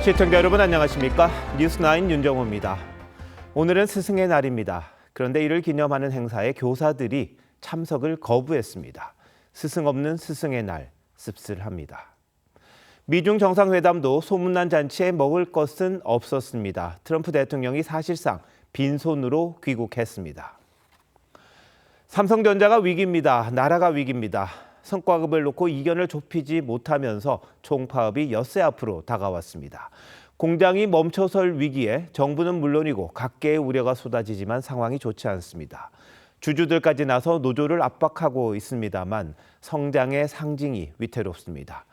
시청자 여러분 안녕하십니까? 뉴스9 윤정호입니다. 오늘은 스승의 날입니다. 그런데 이를 기념하는 행사에 교사들이 참석을 거부했습니다. 스승 없는 스승의 날, 씁쓸합니다. 미중 정상회담도 소문난 잔치에 먹을 것은 없었습니다. 트럼프 대통령이 사실상 빈손으로 귀국했습니다. 삼성전자가 위기입니다. 나라가 위기입니다. 성과급을 놓고 이견을 좁히지 못하면서 총파업이 엿새 앞으로 다가왔습니다. 공장이 멈춰설 위기에 정부는 물론이고 각계의 우려가 쏟아지지만 상황이 좋지 않습니다. 주주들까지 나서 노조를 압박하고 있습니다만 성장의 상징이 위태롭습니다.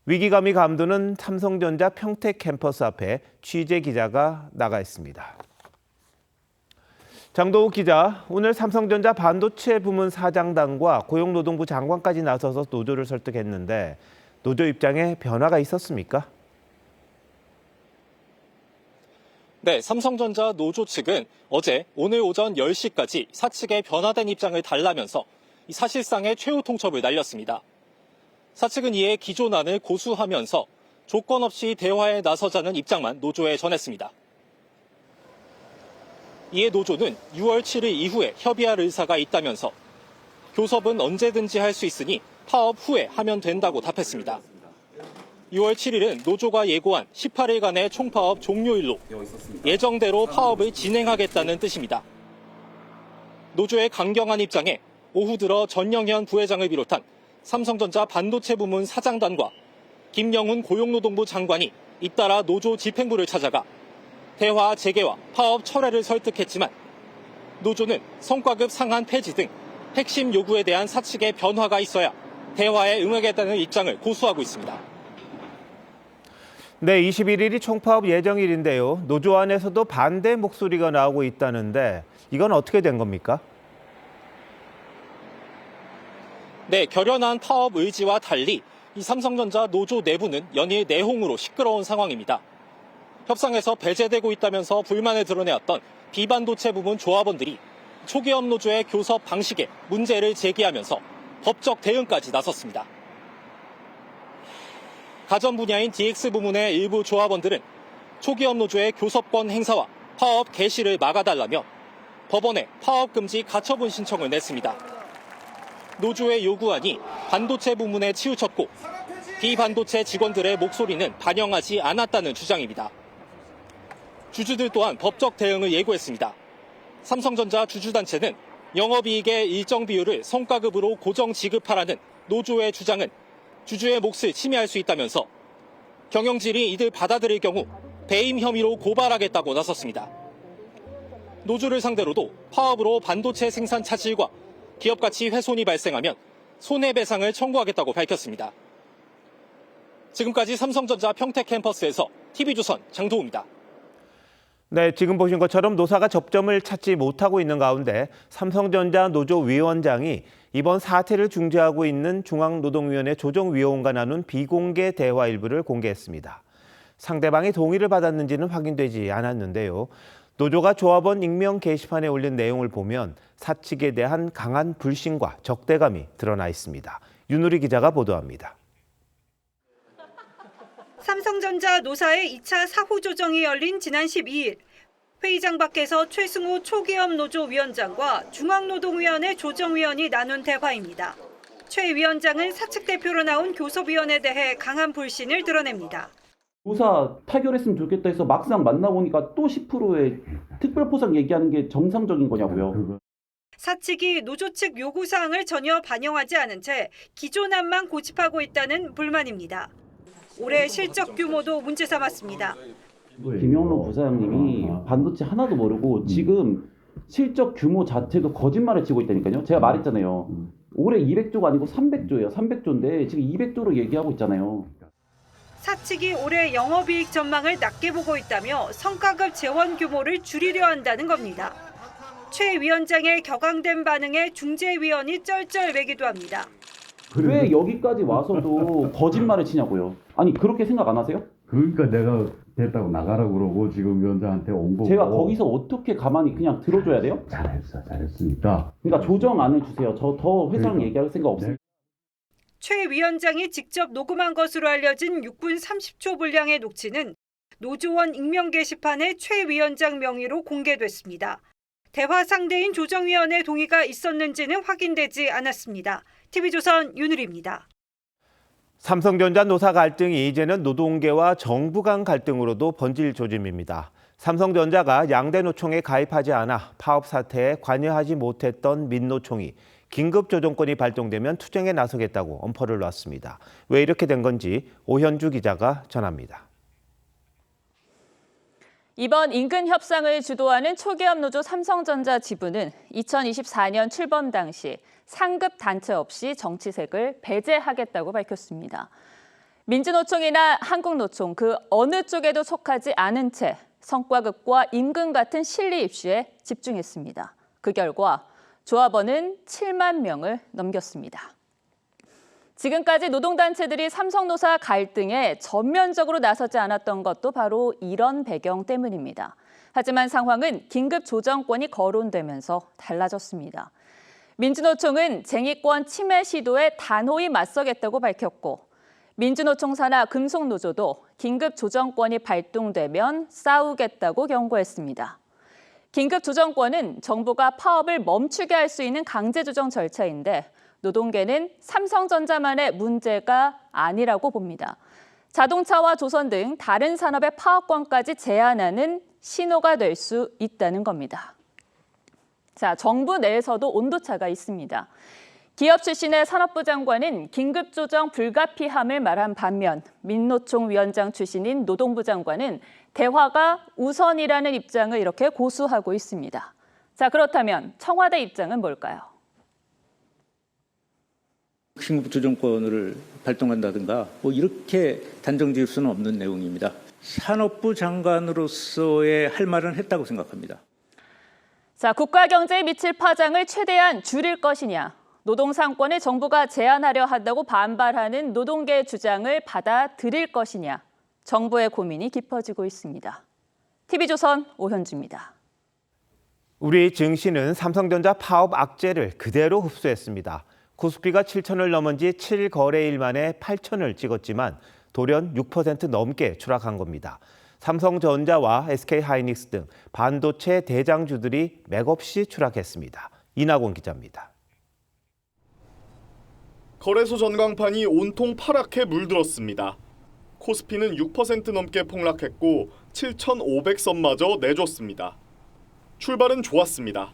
위기감이 감도는 삼성전자 평택 캠퍼스 앞에 취재 기자가 나가 있습니다. 장도욱 기자, 오늘 삼성전자 반도체 부문 사장단과 고용노동부 장관까지 나서서 노조를 설득했는데 노조 입장에 변화가 있었습니까? 네, 삼성전자 노조 측은 어제 오늘 오전 10시까지 사측의 변화된 입장을 달라면서 사실상의 최후 통첩을 날렸습니다. 사측은 이에 기존안을 고수하면서 조건 없이 대화에 나서자는 입장만 노조에 전했습니다. 이에 노조는 6월 7일 이후에 협의할 의사가 있다면서 교섭은 언제든지 할 수 있으니 파업 후에 하면 된다고 답했습니다. 6월 7일은 노조가 예고한 18일간의 총파업 종료일로 예정대로 파업을 진행하겠다는 뜻입니다. 노조의 강경한 입장에 오후 들어 전영현 부회장을 비롯한 삼성전자 반도체 부문 사장단과 김영훈 고용노동부 장관이 잇따라 노조 집행부를 찾아가 대화 재개와 파업 철회를 설득했지만 노조는 성과급 상한 폐지 등 핵심 요구에 대한 사측의 변화가 있어야 대화에 응하겠다는 입장을 고수하고 있습니다. 네, 21일이 총파업 예정일인데요. 노조 안에서도 반대 목소리가 나오고 있다는데 이건 어떻게 된 겁니까? 네, 결연한 파업 의지와 달리 이 삼성전자 노조 내부는 연일 내홍으로 시끄러운 상황입니다. 협상에서 배제되고 있다면서 불만을 드러내었던 비반도체 부문 조합원들이 초기업 노조의 교섭 방식에 문제를 제기하면서 법적 대응까지 나섰습니다. 가전 분야인 DX 부문의 일부 조합원들은 초기업 노조의 교섭권 행사와 파업 개시를 막아달라며 법원에 파업 금지 가처분 신청을 냈습니다. 노조의 요구안이 반도체 부문에 치우쳤고 비반도체 직원들의 목소리는 반영하지 않았다는 주장입니다. 주주들 또한 법적 대응을 예고했습니다. 삼성전자 주주단체는 영업이익의 일정 비율을 성과급으로 고정 지급하라는 노조의 주장은 주주의 몫을 침해할 수 있다면서 경영진이 이들 받아들일 경우 배임 혐의로 고발하겠다고 나섰습니다. 노조를 상대로도 파업으로 반도체 생산 차질과 기업 가치 훼손이 발생하면 손해배상을 청구하겠다고 밝혔습니다. 지금까지 삼성전자 평택 캠퍼스에서 TV조선 장도우입니다. 네, 지금 보신 것처럼 노사가 접점을 찾지 못하고 있는 가운데 삼성전자 노조위원장이 이번 사태를 중재하고 있는 중앙노동위원회 조정위원과 나눈 비공개 대화 일부를 공개했습니다. 상대방의 동의를 받았는지는 확인되지 않았는데요. 노조가 조합원 익명 게시판에 올린 내용을 보면 사측에 대한 강한 불신과 적대감이 드러나 있습니다. 윤우리 기자가 보도합니다. 삼성전자 노사의 2차 사후 조정이 열린 지난 12일 회의장 밖에서 최승호 초기업 노조 위원장과 중앙노동위원회 조정위원이 나눈 대화입니다. 최 위원장은 사측 대표로 나온 교섭위원에 대해 강한 불신을 드러냅니다. 노사 타결했으면 좋겠다 해서 막상 만나보니까 또 10%의 특별포상 얘기하는 게 정상적인 거냐고요. 사측이 노조 측 요구사항을 전혀 반영하지 않은 채 기존안만 고집하고 있다는 불만입니다. 올해 실적 규모도 문제 삼았습니다. 김영로 부사장님이 반도체 하나도 모르고 지금 실적 규모 자체도 거짓말을 치고 있다니까요. 제가 말했잖아요. 올해 200조가 아니고 300조예요. 300조인데 지금 200조로 얘기하고 있잖아요. 사측이 올해 영업이익 전망을 낮게 보고 있다며 성과급 재원 규모를 줄이려 한다는 겁니다. 최 위원장의 격앙된 반응에 중재위원이 쩔쩔매기도 합니다. 왜 여기까지 와서도 거짓말을 치냐고요. 아니 그렇게 생각 안 하세요? 그러니까 내가 됐다고 나가라고 그러고 지금 위원장한테 온 거고. 제가 거기서 어떻게 가만히 그냥 들어줘야 돼요? 잘했으니까. 그러니까 조정 안 해주세요. 저 더 회사랑 얘기할 생각 없어요. 최 위원장이 직접 녹음한 것으로 알려진 6분 30초 분량의 녹취는 노조원 익명 게시판에 최 위원장 명의로 공개됐습니다. 대화 상대인 조정위원회 동의가 있었는지는 확인되지 않았습니다. TV조선 윤우리입니다. 삼성전자 노사 갈등이 이제는 노동계와 정부 간 갈등으로도 번질 조짐입니다. 삼성전자가 양대 노총에 가입하지 않아 파업 사태에 관여하지 못했던 민노총이 긴급 조정권이 발동되면 투쟁에 나서겠다고 엄포를 놨습니다. 왜 이렇게 된 건지 오현주 기자가 전합니다. 이번 인근 협상을 주도하는 초기업 노조 삼성전자 지부는 2024년 출범 당시 상급 단체 없이 정치색을 배제하겠다고 밝혔습니다. 민주노총이나 한국노총 그 어느 쪽에도 속하지 않은 채 성과급과 임금 같은 실리 입슈에 집중했습니다. 그 결과 조합원은 7만 명을 넘겼습니다. 지금까지 노동단체들이 삼성노사 갈등에 전면적으로 나서지 않았던 것도 바로 이런 배경 때문입니다. 하지만 상황은 긴급 조정권이 거론되면서 달라졌습니다. 민주노총은 쟁의권 침해 시도에 단호히 맞서겠다고 밝혔고 민주노총 산하 금속노조도 긴급 조정권이 발동되면 싸우겠다고 경고했습니다. 긴급 조정권은 정부가 파업을 멈추게 할 수 있는 강제 조정 절차인데 노동계는 삼성전자만의 문제가 아니라고 봅니다. 자동차와 조선 등 다른 산업의 파업권까지 제한하는 신호가 될 수 있다는 겁니다. 자, 정부 내에서도 온도차가 있습니다. 기업 출신의 산업부 장관은 긴급조정 불가피함을 말한 반면 민노총 위원장 출신인 노동부 장관은 대화가 우선이라는 입장을 이렇게 고수하고 있습니다. 자, 그렇다면 청와대 입장은 뭘까요? 긴급조정권을 발동한다든가 이렇게 단정 지을 수는 없는 내용입니다. 산업부 장관으로서의 할 말은 했다고 생각합니다. 자, 국가 경제에 미칠 파장을 최대한 줄일 것이냐, 노동상권을 정부가 제한하려 한다고 반발하는 노동계의 주장을 받아들일 것이냐, 정부의 고민이 깊어지고 있습니다. TV조선 오현주입니다. 우리 증시는 삼성전자 파업 악재를 그대로 흡수했습니다. 코스피가 7천을 넘은 지 7거래일 만에 8천을 찍었지만 돌연 6% 넘게 추락한 겁니다. 삼성전자와 SK하이닉스 등 반도체 대장주들이 맥없이 추락했습니다. 이나곤 기자입니다. 거래소 전광판이 온통 파랗게 물들었습니다. 코스피는 6% 넘게 폭락했고 7,500선마저 내줬습니다. 출발은 좋았습니다.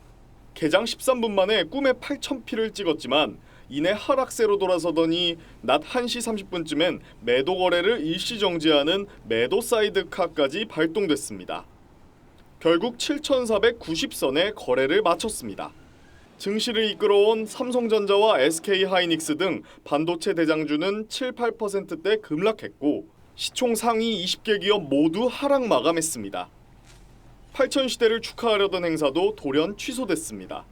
개장 13분 만에 꿈의 8,000피를 찍었지만 이내 하락세로 돌아서더니 낮 1시 30분쯤엔 매도 거래를 일시 정지하는 매도 사이드카까지 발동됐습니다. 결국 7,490선에 거래를 마쳤습니다. 증시를 이끌어온 삼성전자와 SK하이닉스 등 반도체 대장주는 7, 8%대 급락했고 시총 상위 20개 기업 모두 하락 마감했습니다. 8천 시대를 축하하려던 행사도 돌연 취소됐습니다.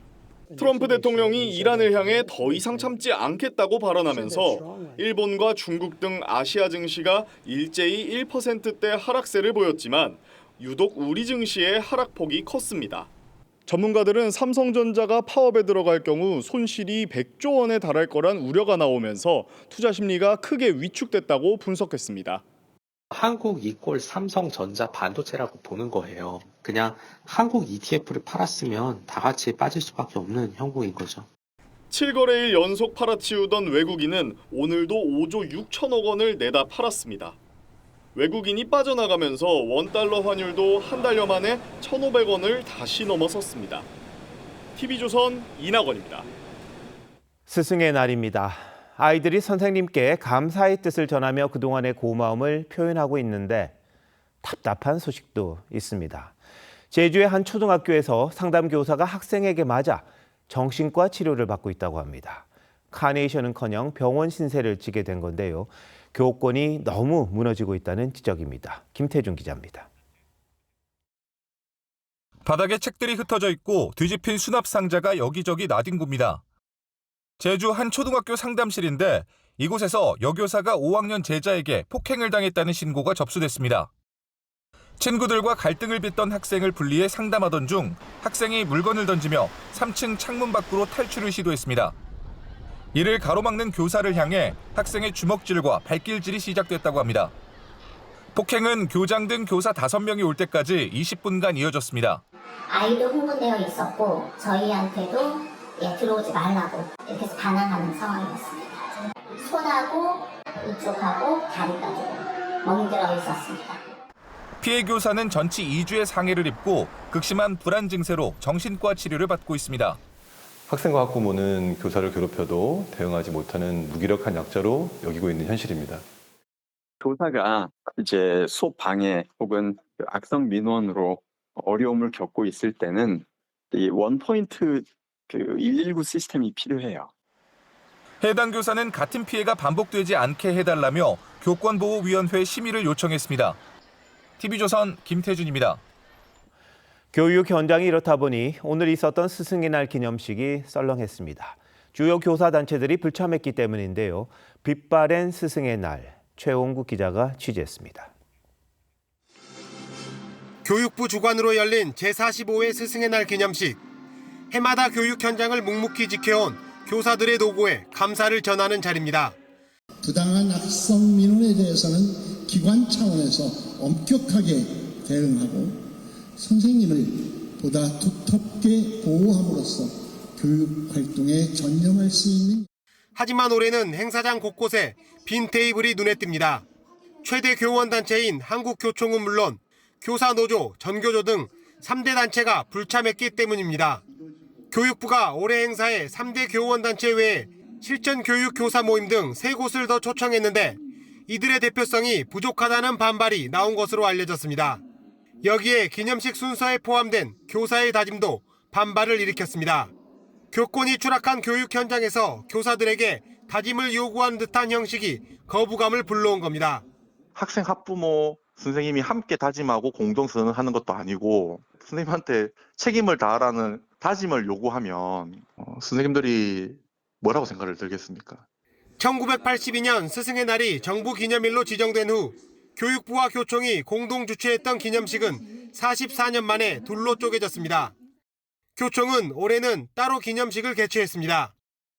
트럼프 대통령이 이란을 향해 더 이상 참지 않겠다고 발언하면서 일본과 중국 등 아시아 증시가 일제히 1%대 하락세를 보였지만 유독 우리 증시의 하락폭이 컸습니다. 전문가들은 삼성전자가 파업에 들어갈 경우 손실이 100조 원에 달할 거란 우려가 나오면서 투자 심리가 크게 위축됐다고 분석했습니다. 한국 이꼴 삼성전자 반도체라고 보는 거예요. 그냥 한국 ETF를 팔았으면 다 같이 빠질 수밖에 없는 형국인 거죠. 7거래일 연속 팔아치우던 외국인은 오늘도 5조 6천억 원을 내다 팔았습니다. 외국인이 빠져나가면서 원달러 환율도 한 달여 만에 1,500원을 다시 넘어섰습니다. TV조선 이나건입니다. 스승의 날입니다. 아이들이 선생님께 감사의 뜻을 전하며 그동안의 고마움을 표현하고 있는데 답답한 소식도 있습니다. 제주의 한 초등학교에서 상담교사가 학생에게 맞아 정신과 치료를 받고 있다고 합니다. 카네이션은커녕 병원 신세를 지게 된 건데요. 교권이 너무 무너지고 있다는 지적입니다. 김태준 기자입니다. 바닥에 책들이 흩어져 있고 뒤집힌 수납 상자가 여기저기 나뒹굽니다. 제주 한 초등학교 상담실인데 이곳에서 여교사가 5학년 제자에게 폭행을 당했다는 신고가 접수됐습니다. 친구들과 갈등을 빚던 학생을 분리해 상담하던 중 학생이 물건을 던지며 3층 창문 밖으로 탈출을 시도했습니다. 이를 가로막는 교사를 향해 학생의 주먹질과 발길질이 시작됐다고 합니다. 폭행은 교장 등 교사 5명이 올 때까지 20분간 이어졌습니다. 아이도 흥분되어 있었고 저희한테도 들어오지 말라고 이렇게 해서 반항하는 상황이었습니다. 손하고 이쪽하고 다리까지 멍들어 있었습니다. 피해 교사는 전치 2주의 상해를 입고 극심한 불안 증세로 정신과 치료를 받고 있습니다. 학생과 학부모는 교사를 괴롭혀도 대응하지 못하는 무기력한 약자로 여기고 있는 현실입니다. 교사가 이제 수업 방해 혹은 악성 민원으로 어려움을 겪고 있을 때는 이 원포인트 119 시스템이 필요해요. 해당 교사는 같은 피해가 반복되지 않게 해달라며 교권보호위원회 심의를 요청했습니다. TV조선 김태준입니다. 교육 현장이 이렇다 보니 오늘 있었던 스승의 날 기념식이 썰렁했습니다. 주요 교사단체들이 불참했기 때문인데요. 빛바랜 스승의 날, 최홍구 기자가 취재했습니다. 교육부 주관으로 열린 제45회 스승의 날 기념식. 해마다 교육 현장을 묵묵히 지켜온 교사들의 노고에 감사를 전하는 자리입니다. 부당한 악성 민원에 대해서는 기관 차원에서 엄격하게 대응하고 선생님을 보다 두텁게 보호함으로써 교육 활동에 전념할 수 있는. 하지만 올해는 행사장 곳곳에 빈 테이블이 눈에 띕니다. 최대 교원단체인 한국교총은 물론 교사노조, 전교조 등 3대 단체가 불참했기 때문입니다. 교육부가 올해 행사에 3대 교원단체 외에 실전교육 교사 모임 등 3곳을 더 초청했는데 이들의 대표성이 부족하다는 반발이 나온 것으로 알려졌습니다. 여기에 기념식 순서에 포함된 교사의 다짐도 반발을 일으켰습니다. 교권이 추락한 교육 현장에서 교사들에게 다짐을 요구하는 듯한 형식이 거부감을 불러온 겁니다. 학생, 학부모, 선생님이 함께 다짐하고 공동선언하는 것도 아니고 선생님한테 책임을 다하라는 다짐을 요구하면 선생님들이 뭐라고 생각을 들겠습니까? 1982년 스승의 날이 정부 기념일로 지정된 후 교육부와 교총이 공동 주최했던 기념식은 44년 만에 둘로 쪼개졌습니다. 교총은 올해는 따로 기념식을 개최했습니다.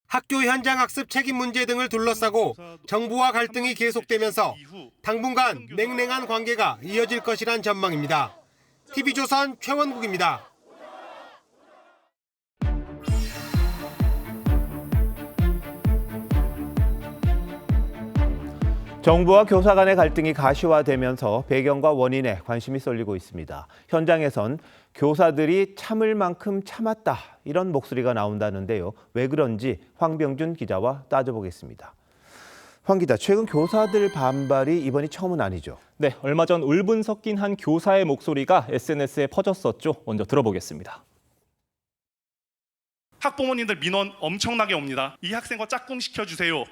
학교 현장 학습 책임 문제 등을 둘러싸고 정부와 갈등이 계속되면서 당분간 냉랭한 관계가 이어질 것이란 전망입니다. TV조선 최원국입니다. 정부와 교사 간의 갈등이 가시화되면서 배경과 원인에 관심이 쏠리고 있습니다. 현장에선 교사들이 참을 만큼 참았다 이런 목소리가 나온다는데요. 왜 그런지 황병준 기자와 따져보겠습니다. 황 기자, 최근 교사들 반발이 이번이 처음은 아니죠? 네, 얼마 전 울분 섞인 한 교사의 목소리가 SNS에 퍼졌었죠. 먼저 들어보겠습니다. 학부모님들 민원 엄청나게 옵니다. 이 학생과 짝꿍시켜주세요.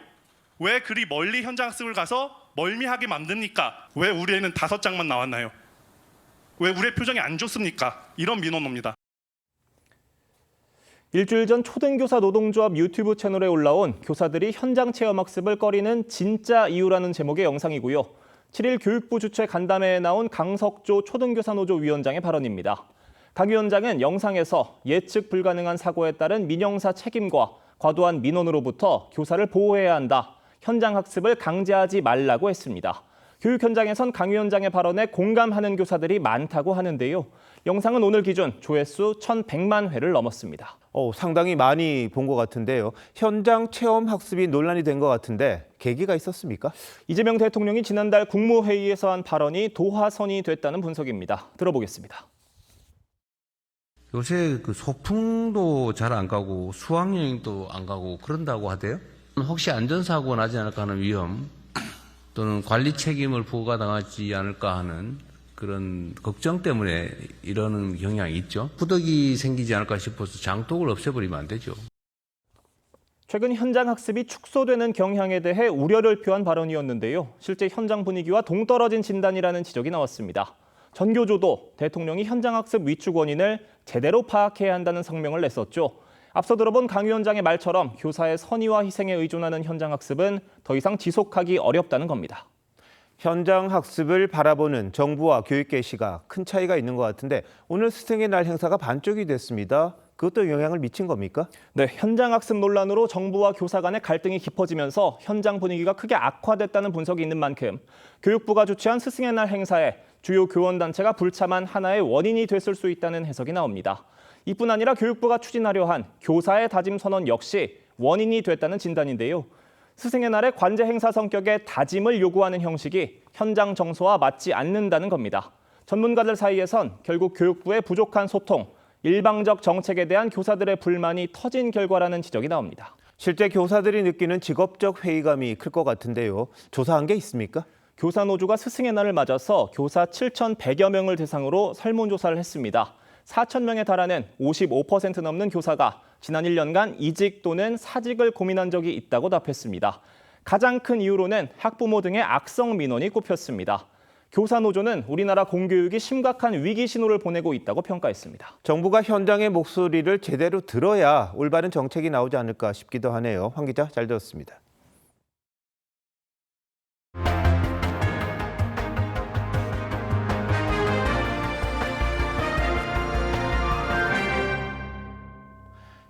왜 그리 멀리 현장 학습을 가서 멀미하게 만듭니까? 왜 우리 애는 5장만 나왔나요? 왜 우리의 표정이 안 좋습니까? 이런 민원 옵니다. 일주일 전 초등교사 노동조합 유튜브 채널에 올라온 교사들이 현장 체험 학습을 꺼리는 진짜 이유라는 제목의 영상이고요. 7일 교육부 주최 간담회에 나온 강석조 초등교사노조 위원장의 발언입니다. 강 위원장은 영상에서 예측 불가능한 사고에 따른 민형사 책임과 과도한 민원으로부터 교사를 보호해야 한다. 현장 학습을 강제하지 말라고 했습니다. 교육 현장에선 강 위원장의 발언에 공감하는 교사들이 많다고 하는데요. 영상은 오늘 기준 조회수 1,100만 회를 넘었습니다. 상당히 많이 본 것 같은데요. 현장 체험 학습이 논란이 된 것 같은데 계기가 있었습니까? 이재명 대통령이 지난달 국무회의에서 한 발언이 도화선이 됐다는 분석입니다. 들어보겠습니다. 요새 소풍도 잘 안 가고 수학여행도 안 가고 그런다고 하대요. 혹시 안전사고가 나지 않을까 하는 위험 또는 관리 책임을 부과당하지 않을까 하는 그런 걱정 때문에 이러는 경향이 있죠. 부덕이 생기지 않을까 싶어서 장독을 없애버리면 안 되죠. 최근 현장 학습이 축소되는 경향에 대해 우려를 표한 발언이었는데요. 실제 현장 분위기와 동떨어진 진단이라는 지적이 나왔습니다. 전교조도 대통령이 현장 학습 위축 원인을 제대로 파악해야 한다는 성명을 냈었죠. 앞서 들어본 강 위원장의 말처럼 교사의 선의와 희생에 의존하는 현장 학습은 더 이상 지속하기 어렵다는 겁니다. 현장 학습을 바라보는 정부와 교육계 시각 큰 차이가 있는 것 같은데 오늘 스승의 날 행사가 반쪽이 됐습니다. 그것도 영향을 미친 겁니까? 네, 현장 학습 논란으로 정부와 교사 간의 갈등이 깊어지면서 현장 분위기가 크게 악화됐다는 분석이 있는 만큼 교육부가 주최한 스승의 날 행사에 주요 교원단체가 불참한 하나의 원인이 됐을 수 있다는 해석이 나옵니다. 이뿐 아니라 교육부가 추진하려 한 교사의 다짐 선언 역시 원인이 됐다는 진단인데요. 스승의 날의 관제 행사 성격의 다짐을 요구하는 형식이 현장 정서와 맞지 않는다는 겁니다. 전문가들 사이에선 결국 교육부의 부족한 소통, 일방적 정책에 대한 교사들의 불만이 터진 결과라는 지적이 나옵니다. 실제 교사들이 느끼는 직업적 회의감이 클 것 같은데요. 조사한 게 있습니까? 교사노조가 스승의 날을 맞아서 교사 7,100여 명을 대상으로 설문조사를 했습니다. 4,000명에 달하는 55% 넘는 교사가 지난 1년간 이직 또는 사직을 고민한 적이 있다고 답했습니다. 가장 큰 이유로는 학부모 등의 악성 민원이 꼽혔습니다. 교사노조는 우리나라 공교육이 심각한 위기 신호를 보내고 있다고 평가했습니다. 정부가 현장의 목소리를 제대로 들어야 올바른 정책이 나오지 않을까 싶기도 하네요. 황 기자, 잘 들었습니다.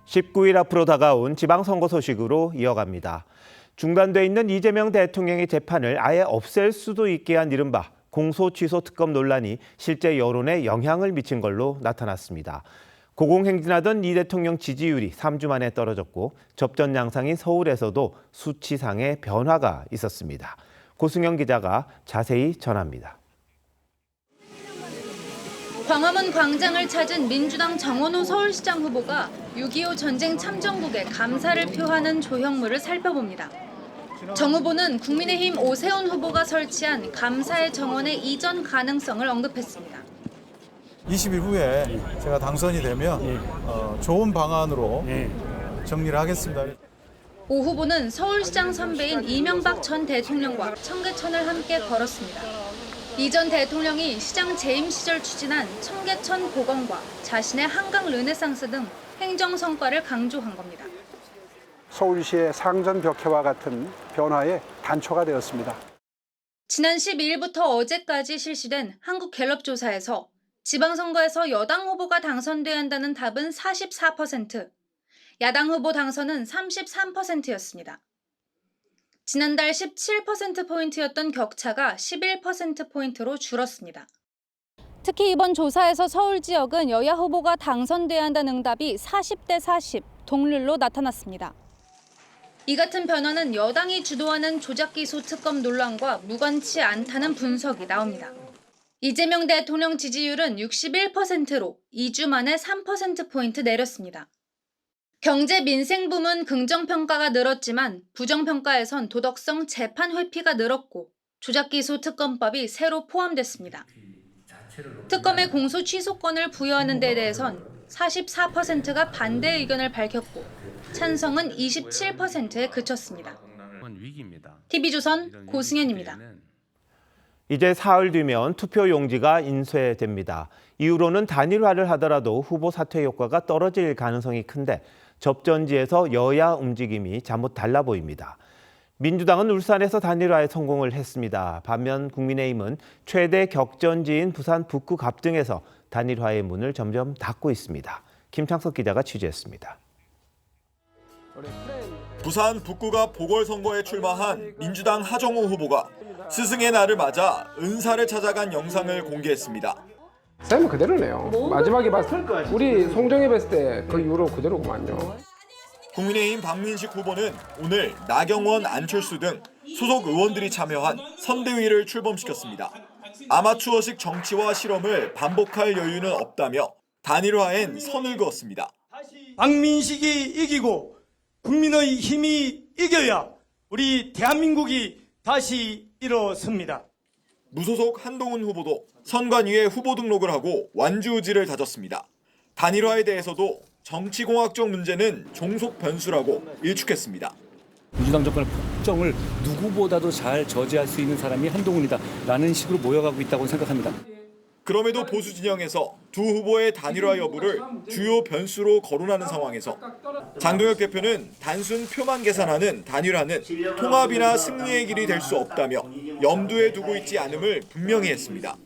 (19일) 앞으로 다가온 지방선거 소식으로 이어갑니다. 중단돼 있는 이재명 대통령의 재판을 아예 없앨 수도 있게 한 이른바 공소 취소 특검 논란이 실제 여론에 영향을 미친 걸로 나타났습니다. 고공행진하던 이 대통령 지지율이 3주 만에 떨어졌고 접전 양상인 서울에서도 수치상의 변화가 있었습니다. 고승영 기자가 자세히 전합니다. 광화문 광장을 찾은 민주당 정원호 서울시장 후보가 6.25 전쟁 참전국에 감사를 표하는 조형물을 살펴봅니다. 정 후보는 국민의힘 오세훈 후보가 설치한 감사의 정원의 이전 가능성을 언급했습니다. 20일 후에 제가 당선이 되면 좋은 방안으로 정리를 하겠습니다. 오 후보는 서울시장 선배인 이명박 전 대통령과 청계천을 함께 걸었습니다. 이 전 대통령이 시장 재임 시절 추진한 청계천 복원과 자신의 한강 르네상스 등 행정 성과를 강조한 겁니다. 서울시의 상전벽해와 같은 변화의 단초가 되었습니다. 지난 12일부터 어제까지 실시된 한국갤럽 조사에서 지방선거에서 여당 후보가 당선돼야 한다는 답은 44%, 야당 후보 당선은 33%였습니다. 지난달 17%포인트였던 격차가 11%포인트로 줄었습니다. 특히 이번 조사에서 서울 지역은 여야 후보가 당선돼야 한다는 응답이 40대 40, 동률로 나타났습니다. 이 같은 변화는 여당이 주도하는 조작기소 특검 논란과 무관치 않다는 분석이 나옵니다. 이재명 대통령 지지율은 61%로 2주 만에 3%포인트 내렸습니다. 경제 민생 부문 긍정평가가 늘었지만 부정평가에선 도덕성 재판 회피가 늘었고 조작기소 특검법이 새로 포함됐습니다. 특검의 공소 취소권을 부여하는 데 대해선 44%가 반대 의견을 밝혔고 찬성은 27%에 그쳤습니다. TV조선 고승현입니다. 이제 사흘 뒤면 투표 용지가 인쇄됩니다. 이후로는 단일화를 하더라도 후보 사퇴 효과가 떨어질 가능성이 큰데 접전지에서 여야 움직임이 잠못 달라 보입니다. 민주당은 울산에서 단일화에 성공을 했습니다. 반면 국민의힘은 최대 격전지인 부산 북구 갑등에서 단일화의 문을 점점 닫고 있습니다. 김창석 기자가 취재했습니다. 부산 북구갑 보궐선거에 출마한 민주당 하정우 후보가 스승의 날을 맞아 은사를 찾아간 영상을 공개했습니다. 쌤은 그대로네요. 마지막에 봤을 때 우리 송정에 봤을 때 그 이후로 그대로구만요. 국민의힘 박민식 후보는 오늘 나경원, 안철수 등 소속 의원들이 참여한 선대위를 출범시켰습니다. 아마추어식 정치와 실험을 반복할 여유는 없다며 단일화엔 선을 그었습니다. 박민식이 이기고 국민의 힘이 이겨야 우리 대한민국이 다시 일어섭니다. 무소속 한동훈 후보도 선관위에 후보 등록을 하고 완주의지를 다졌습니다. 단일화에 대해서도 정치공학적 문제는 종속 변수라고 일축했습니다. 민주당 정권의 폭정을 누구보다도 잘 저지할 수 있는 사람이 한동훈이다라는 식으로 모여가고 있다고 생각합니다. 그럼에도 보수 진영에서 두 후보의 단일화 여부를 주요 변수로 거론하는 상황에서 장동혁 대표는 단순 표만 계산하는 단일화는 통합이나 승리의 길이 될 수 없다며 염두에 두고 있지 않음을 분명히 했습니다.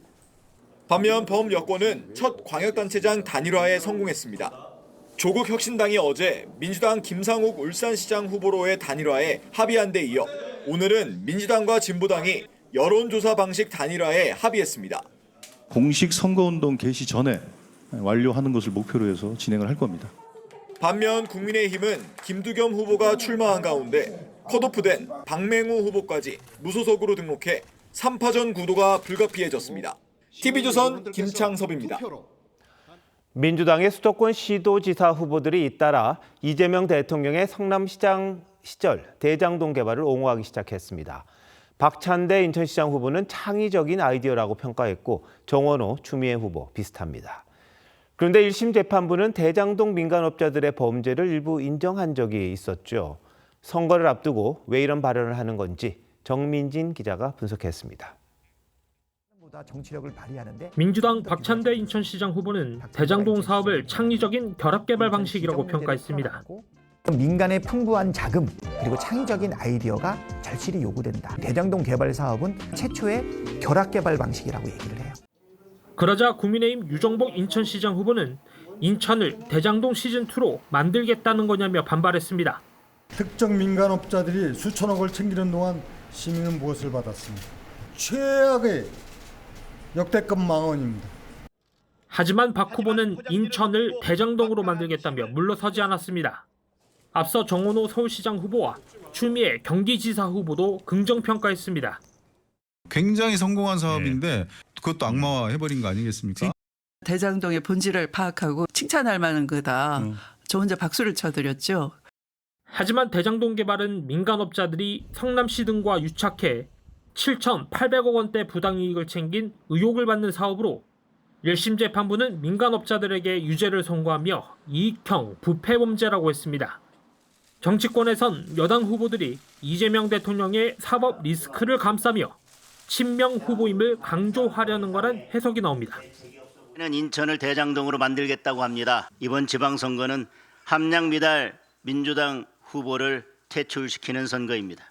반면 범여권은 첫 광역단체장 단일화에 성공했습니다. 조국혁신당이 어제 민주당 김상욱 울산시장 후보로의 단일화에 합의한 데 이어 오늘은 민주당과 진보당이 여론조사 방식 단일화에 합의했습니다. 공식 선거운동 개시 전에 완료하는 것을 목표로 해서 진행을 할 겁니다. 반면 국민의힘은 김두겸 후보가 출마한 가운데 컷오프된 박맹우 후보까지 무소속으로 등록해 3파전 구도가 불가피해졌습니다. TV조선 김창섭입니다. 민주당의 수도권 시도지사 후보들이 잇따라 이재명 대통령의 성남시장 시절 대장동 개발을 옹호하기 시작했습니다. 박찬대 인천시장 후보는 창의적인 아이디어라고 평가했고 정원호, 추미애 후보 비슷합니다. 그런데 1심 재판부는 대장동 민간업자들의 범죄를 일부 인정한 적이 있었죠. 선거를 앞두고 왜 이런 발언을 하는 건지 정민진 기자가 분석했습니다. 민주당 박찬대 인천시장 후보는 대장동 사업을 창의적인 결합개발 방식이라고 평가했습니다. 민간의 풍부한 자금 그리고 창의적인 아이디어가 절실히 요구된다. 대장동 개발 사업은 최초의 결합개발 방식이라고 얘기를 해요. 그러자 국민의힘 유정복 인천시장 후보는 인천을 대장동 시즌2로 만들겠다는 거냐며 반발했습니다. 특정 민간업자들이 수천억을 챙기는 동안 시민은 무엇을 받았습니까? 최악의 역대급 망언입니다. 하지만 박 후보는 인천을 대장동으로 만들겠다며 물러서지 않았습니다. 앞서 정원호 서울시장 후보와 추미애 경기지사 후보도 긍정평가했습니다. 굉장히 성공한 사업인데 그것도 악마화해버린 거 아니겠습니까? 대장동의 본질을 파악하고 칭찬할 만한 거다. 저 혼자 박수를 쳐드렸죠. 하지만 대장동 개발은 민간업자들이 성남시 등과 유착해 7,800억 원대 부당이익을 챙긴 의혹을 받는 사업으로 1심 재판부는 민간업자들에게 유죄를 선고하며 이익형 부패범죄라고 했습니다. 정치권에선 여당 후보들이 이재명 대통령의 사법 리스크를 감싸며 친명 후보임을 강조하려는 거란 해석이 나옵니다. 인천을 대장동으로 만들겠다고 합니다. 이번 지방선거는 함량 미달 민주당 후보를 퇴출시키는 선거입니다.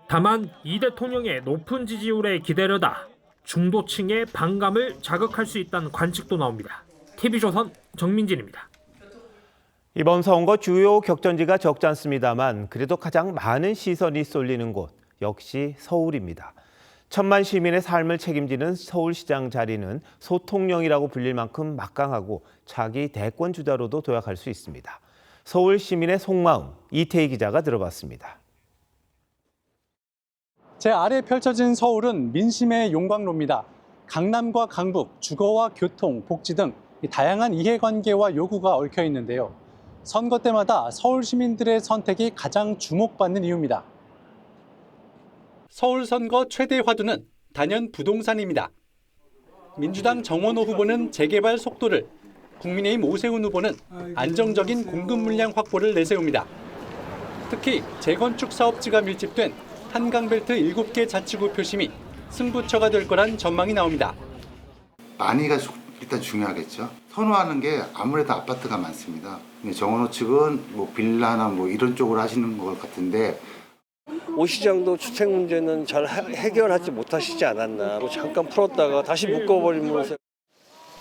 다만 이 대통령의 높은 지지율에 기대려다 중도층의 반감을 자극할 수 있다는 관측도 나옵니다. TV조선 정민진입니다. 이번 선거 주요 격전지가 적지 않습니다만 그래도 가장 많은 시선이 쏠리는 곳 역시 서울입니다. 1,000만 시민의 삶을 책임지는 서울시장 자리는 소통령이라고 불릴 만큼 막강하고 차기 대권 주자로도 도약할 수 있습니다. 서울 시민의 속마음 이태희 기자가 들어봤습니다. 제 아래 펼쳐진 서울은 민심의 용광로입니다. 강남과 강북, 주거와 교통, 복지 등 다양한 이해관계와 요구가 얽혀 있는데요. 선거 때마다 서울 시민들의 선택이 가장 주목받는 이유입니다. 서울 선거 최대 화두는 단연 부동산입니다. 민주당 정원호 후보는 재개발 속도를, 국민의힘 오세훈 후보는 안정적인 공급 물량 확보를 내세웁니다. 특히 재건축 사업지가 밀집된 한강벨트 7개 자치구 표심이 승부처가 될 거란 전망이 나옵니다. 많이가 일단 중요하겠죠. 선호하는 게 아무래도 아파트가 많습니다. 정원호 측은 뭐 빌라나 뭐 이런 쪽으로 하시는 것 같은데 오 시장도 주택 문제는 잘 해결하지 못하시지 않았나. 잠깐 풀었다가 다시 묶어버리면서.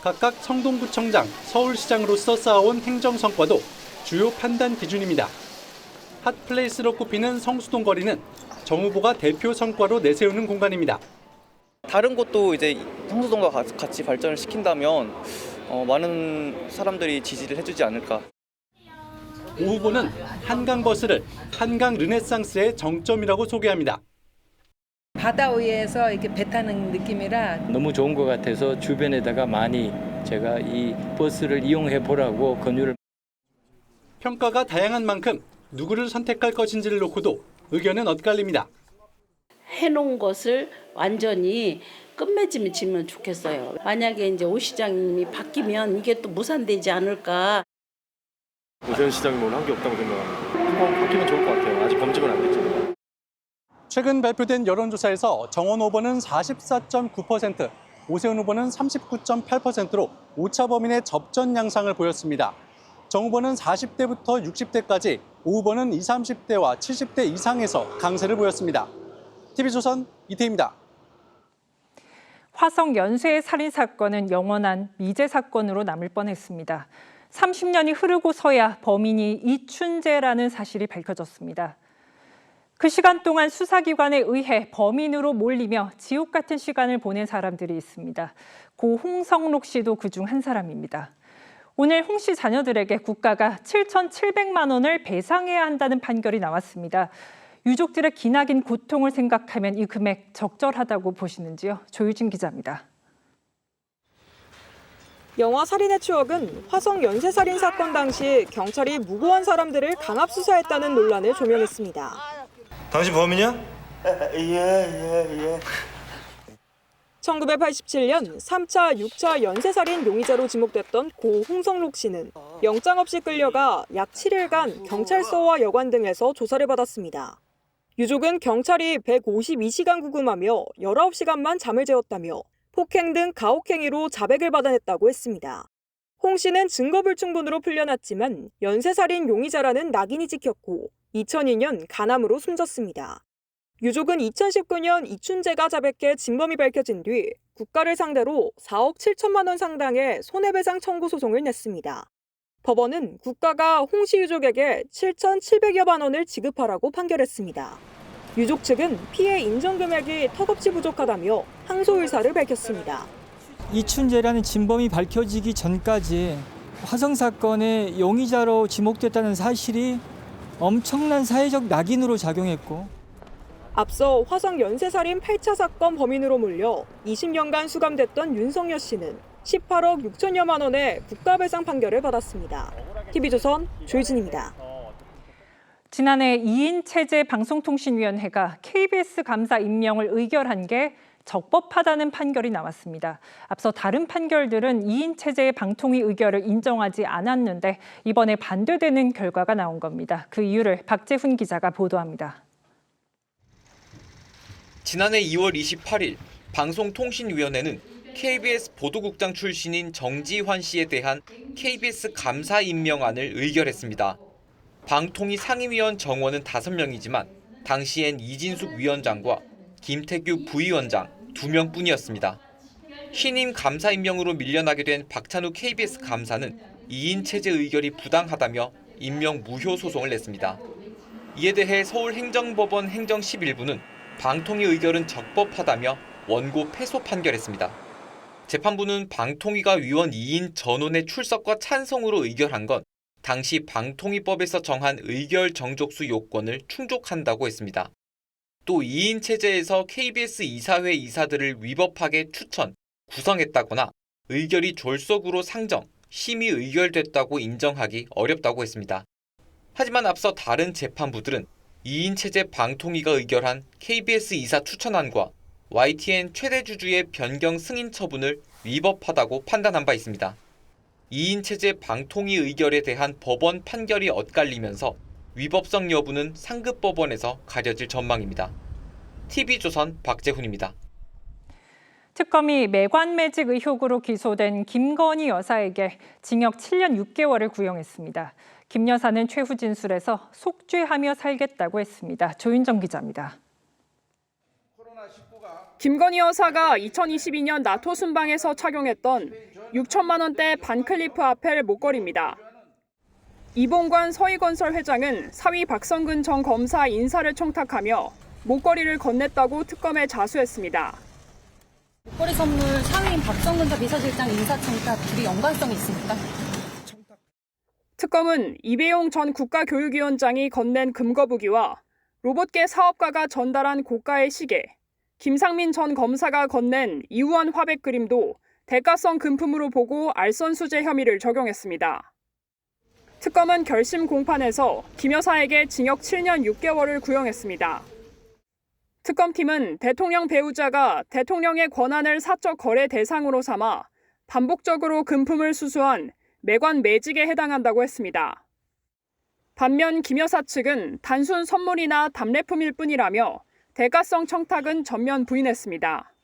각각 성동구청장, 서울시장으로서 쌓아온 행정 성과도 주요 판단 기준입니다. 핫플레이스로 꼽히는 성수동 거리는 정 후보가 대표 성과로 내세우는 공간입니다. 다른 곳도 이제 성수동과 같이 발전을 시킨다면 많은 사람들이 지지를 해주지 않을까. 오 후보는 한강버스를 한강 르네상스의 정점이라고 소개합니다. 바다 위에서 이렇게 배 타는 느낌이라 너무 좋은 것 같아서 주변에다가 많이 제가 이 버스를 이용해 보라고 권유를. 평가가 다양한 만큼 누구를 선택할 것인지를 놓고도 의견은 엇갈립니다. 해놓은 것을 완전히 끝맺으면 좋겠어요. 만약에 이제 오 시장님이 바뀌면 이게 또 무산되지 않을까. 오세훈 시장이 뭐 한 게 없다고 생각합니다. 바뀌면 좋을 것 같아요. 아직 검증은 안 됐죠. 최근 발표된 여론조사에서 정원호 후보는 44.9%, 오세훈 후보는 39.8%로 오차 범인의 접전 양상을 보였습니다. 정 후보는 40대부터 60대까지, 오 후보는 20, 30대와 70대 이상에서 강세를 보였습니다. TV조선 이태희입니다. 화성 연쇄 살인 사건은 영원한 미제 사건으로 남을 뻔했습니다. 30년이 흐르고서야 범인이 이춘재라는 사실이 밝혀졌습니다. 그 시간 동안 수사기관에 의해 범인으로 몰리며 지옥 같은 시간을 보낸 사람들이 있습니다. 고 홍성록 씨도 그중 한 사람입니다. 오늘 홍 씨 자녀들에게 국가가 7,700만 원을 배상해야 한다는 판결이 나왔습니다. 유족들의 기나긴 고통을 생각하면 이 금액 적절하다고 보시는지요? 조유진 기자입니다. 영화 살인의 추억은 화성 연쇄살인 사건 당시 경찰이 무고한 사람들을 강압 수사했다는 논란을 조명했습니다. 당신 범인이야? 예. 1987년 3차, 6차 연쇄살인 용의자로 지목됐던 고 홍성록 씨는 영장 없이 끌려가 약 7일간 경찰서와 여관 등에서 조사를 받았습니다. 유족은 경찰이 152시간 구금하며 19시간만 잠을 재웠다며 폭행 등 가혹행위로 자백을 받아냈다고 했습니다. 홍 씨는 증거불충분으로 풀려났지만 연쇄살인 용의자라는 낙인이 찍혔고 2002년 간암으로 숨졌습니다. 유족은 2019년 이춘재가 자백해 진범이 밝혀진 뒤 국가를 상대로 4억 7천만 원 상당의 손해배상 청구 소송을 냈습니다. 법원은 국가가 홍 씨 유족에게 7,700여만 원을 지급하라고 판결했습니다. 유족 측은 피해 인정 금액이 턱없이 부족하다며 항소 의사를 밝혔습니다. 이춘재라는 진범이 밝혀지기 전까지 화성 사건의 용의자로 지목됐다는 사실이 엄청난 사회적 낙인으로 작용했고, 앞서 화성 연쇄살인 8차 사건 범인으로 몰려 20년간 수감됐던 윤성여 씨는 18억 6천여만 원의 국가배상 판결을 받았습니다. TV조선 조유진입니다. 지난해 2인 체제 방송통신위원회가 KBS 감사 임명을 의결한 게 적법하다는 판결이 나왔습니다. 앞서 다른 판결들은 2인 체제의 방통위 의결을 인정하지 않았는데 이번에 반대되는 결과가 나온 겁니다. 그 이유를 박재훈 기자가 보도합니다. 지난해 2월 28일 방송통신위원회는 KBS 보도국장 출신인 정지환 씨에 대한 KBS 감사 임명안을 의결했습니다. 방통위 상임위원 정원은 5명이지만 당시엔 이진숙 위원장과 김태규 부위원장 2명뿐이었습니다. 신임 감사 임명으로 밀려나게 된 박찬우 KBS 감사는 2인 체제 의결이 부당하다며 임명 무효 소송을 냈습니다. 이에 대해 서울행정법원 행정 11부는 방통위 의결은 적법하다며 원고 패소 판결했습니다. 재판부는 방통위가 위원 2인 전원의 출석과 찬성으로 의결한 건 당시 방통위법에서 정한 의결 정족수 요건을 충족한다고 했습니다. 또 2인 체제에서 KBS 이사회 이사들을 위법하게 추천, 구성했다거나 의결이 졸속으로 상정, 심의 의결됐다고 인정하기 어렵다고 했습니다. 하지만 앞서 다른 재판부들은 2인 체제 방통위가 의결한 KBS 이사 추천안과 YTN 최대 주주의 변경 승인 처분을 위법하다고 판단한 바 있습니다. 2인 체제 방통위 의결에 대한 법원 판결이 엇갈리면서 위법성 여부는 상급법원에서 가려질 전망입니다. TV조선 박재훈입니다. 특검이 매관매직 의혹으로 기소된 김건희 여사에게 징역 7년 6개월을 구형했습니다. 김 여사는 최후 진술에서 속죄하며 살겠다고 했습니다. 조윤정 기자입니다. 김건희 여사가 2022년 나토 순방에서 착용했던 6천만 원대 반클리프 아펠 목걸이입니다. 이봉관 서희건설 회장은 사위 박성근 전 검사 인사를 청탁하며 목걸이를 건넸다고 특검에 자수했습니다. 목걸이 선물 사위인 박성근 전 비서실장 인사청탁 둘이 연관성이 있습니까? 특검은 이배용 전 국가교육위원장이 건넨 금거북이와 로봇계 사업가가 전달한 고가의 시계, 김상민 전 검사가 건넨 이우원 화백 그림도 대가성 금품으로 보고 알선수재 혐의를 적용했습니다. 특검은 결심 공판에서 김 여사에게 징역 7년 6개월을 구형했습니다. 특검팀은 대통령 배우자가 대통령의 권한을 사적 거래 대상으로 삼아 반복적으로 금품을 수수한 매관 매직에 해당한다고 했습니다. 반면 김 여사 측은 단순 선물이나 답례품일 뿐이라며 대가성 청탁은 전면 부인했습니다.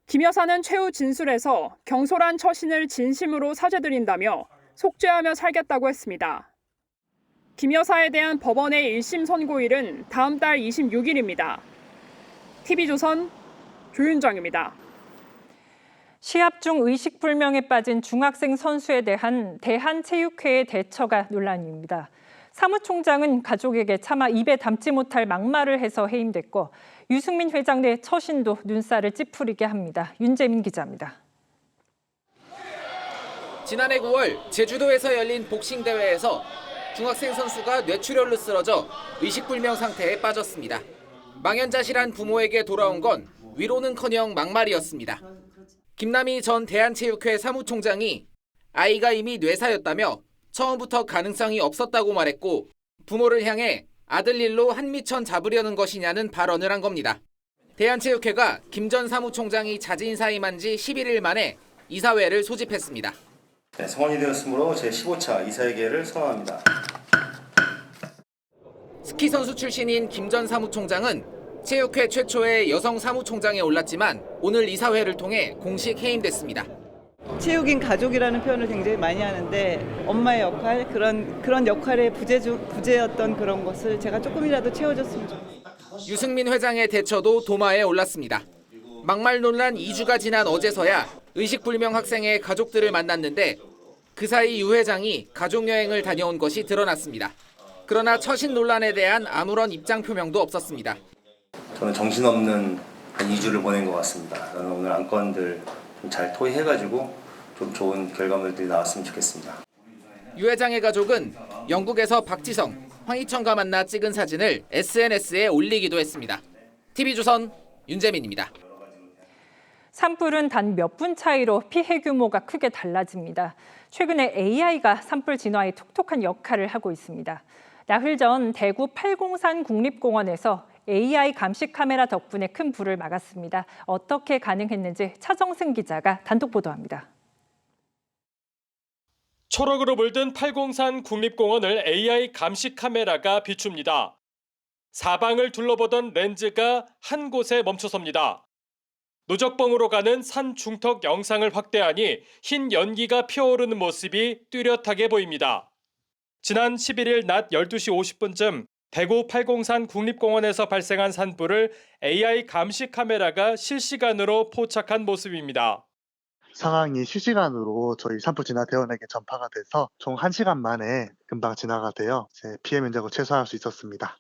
김 여사는 최후 진술에서 경솔한 처신을 진심으로 사죄드린다며 속죄하며 살겠다고 했습니다. 김 여사에 대한 법원의 1심 선고일은 다음 달 26일입니다. TV조선 조윤정입니다. 시합 중 의식불명에 빠진 중학생 선수에 대한 대한체육회의 대처가 논란입니다. 사무총장은 가족에게 차마 입에 담지 못할 막말을 해서 해임됐고 유승민 회장 내 처신도 눈살을 찌푸리게 합니다. 윤재민 기자입니다. 지난해 9월 제주도에서 열린 복싱 대회에서 중학생 선수가 뇌출혈로 쓰러져 의식불명 상태에 빠졌습니다. 망연자실한 부모에게 돌아온 건 위로는커녕 막말이었습니다. 김남희 전 대한체육회 사무총장이 아이가 이미 뇌사였다며 처음부터 가능성이 없었다고 말했고 부모를 향해 아들 일로 한미천 잡으려는 것이냐는 발언을 한 겁니다. 대한체육회가 김 전 사무총장이 자진 사임한 지 11일 만에 이사회를 소집했습니다. 네, 성원이 되었으므로 제15차 이사회계를 선언합니다. 스키 선수 출신인 김 전 사무총장은 체육회 최초의 여성 사무총장에 올랐지만 오늘 이사회를 통해 공식 해임됐습니다. 체육인 가족이라는 표현을 굉장히 많이 하는데 엄마의 역할, 그런 역할의 부재였던 그런 것을 제가 조금이라도 채워줬으면 좋겠습니다. 유승민 회장의 대처도 도마에 올랐습니다. 막말 논란 2주가 지난 어제서야 의식불명 학생의 가족들을 만났는데 그 사이 유 회장이 가족여행을 다녀온 것이 드러났습니다. 그러나 처신 논란에 대한 아무런 입장 표명도 없었습니다. 저는 정신없는 한 2주를 보낸 것 같습니다. 저는 오늘 안건들 좀 잘 토의해가지고 좀 좋은 결과물들이 나왔으면 좋겠습니다. 유 회장의 가족은 영국에서 박지성, 황희천과 만나 찍은 사진을 SNS에 올리기도 했습니다. TV조선 윤재민입니다. 산불은 단 몇 분 차이로 피해 규모가 크게 달라집니다. 최근에 AI가 산불 진화에 톡톡한 역할을 하고 있습니다. 나흘 전 대구 팔공산 국립공원에서 AI 감시 카메라 덕분에 큰 불을 막았습니다. 어떻게 가능했는지 차정승 기자가 단독 보도합니다. 초록으로 물든 팔공산 국립공원을 AI 감시 카메라가 비춥니다. 사방을 둘러보던 렌즈가 한 곳에 멈춰섭니다. 노적봉으로 가는 산 중턱 영상을 확대하니 흰 연기가 피어오르는 모습이 뚜렷하게 보입니다. 지난 11일 낮 12시 50분쯤 대구 팔공산 국립공원에서 발생한 산불을 AI 감시 카메라가 실시간으로 포착한 모습입니다. 상황이 실시간으로 저희 산불 진화 대원에게 전파가 돼서 총 1시간 만에 금방 진화가 되어 피해 면적을 최소화할 수 있었습니다.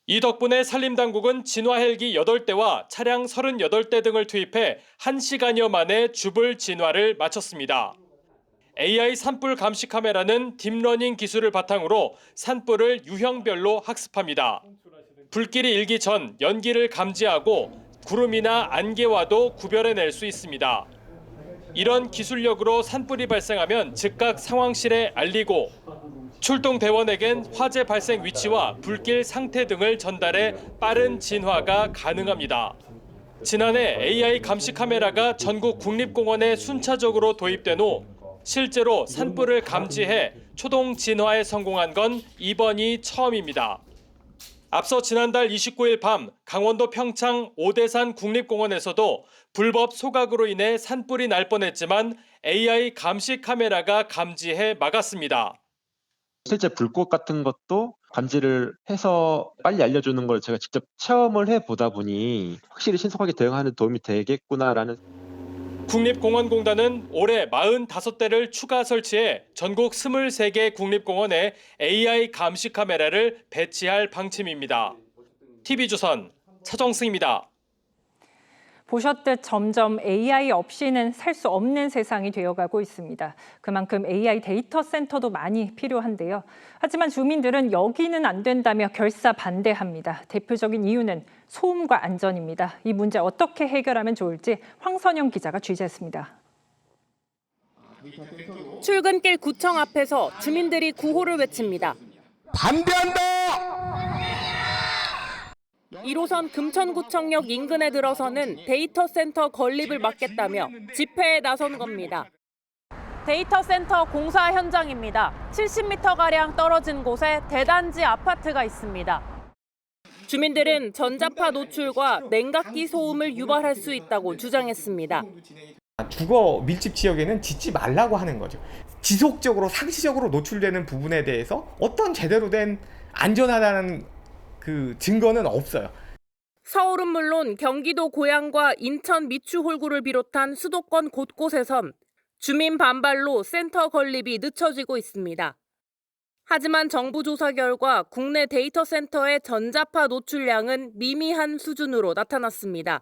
이 덕분에 산림당국은 진화 헬기 8대와 차량 38대 등을 투입해 1시간여 만에 주불 진화를 마쳤습니다. AI 산불 감시 카메라는 딥러닝 기술을 바탕으로 산불을 유형별로 학습합니다. 불길이 일기 전 연기를 감지하고 구름이나 안개와도 구별해낼 수 있습니다. 이런 기술력으로 산불이 발생하면 즉각 상황실에 알리고 출동 대원에겐 화재 발생 위치와 불길 상태 등을 전달해 빠른 진화가 가능합니다. 지난해 AI 감시 카메라가 전국 국립공원에 순차적으로 도입된 후 실제로 산불을 감지해 초동 진화에 성공한 건 이번이 처음입니다. 앞서 지난달 29일 밤 강원도 평창 오대산 국립공원에서도 불법 소각으로 인해 산불이 날 뻔했지만 AI 감시 카메라가 감지해 막았습니다. 실제 불꽃 같은 것도 감지를 해서 빨리 알려주는 걸 제가 직접 체험을 해보다 보니 확실히 신속하게 대응하는 데 도움이 되겠구나라는. 국립공원공단은 올해 45대를 추가 설치해 전국 23개 국립공원에 AI 감시 카메라를 배치할 방침입니다. TV조선 차정승입니다. 보셨듯 점점 AI 없이는 살 수 없는 세상이 되어가고 있습니다. 그만큼 AI 데이터 센터도 많이 필요한데요. 하지만 주민들은 여기는 안 된다며 결사 반대합니다. 대표적인 이유는 소음과 안전입니다. 이 문제 어떻게 해결하면 좋을지 황선영 기자가 취재했습니다. 출근길 구청 앞에서 주민들이 구호를 외칩니다. 반대한다! 1호선 금천구청역 인근에 들어서는 데이터 센터 건립을 막겠다며 집회에 나선 겁니다. 데이터 센터 공사 현장입니다. 70m가량 떨어진 곳에 대단지 아파트가 있습니다. 주민들은 전자파 노출과 냉각기 소음을 유발할 수 있다고 주장했습니다. 주거 밀집 지역에는 짓지 말라고 하는 거죠. 지속적으로 상시적으로 노출되는 부분에 대해서 어떤 제대로 된 안전하다는 그 증거는 없어요. 서울은 물론 경기도 고양과 인천 미추 홀구를 비롯한 수도권 곳곳에선 주민 반발로 센터 건립이 늦춰지고 있습니다. 하지만 정부 조사 결과 국내 데이터 센터의 전자파 노출량은 미미한 수준으로 나타났습니다.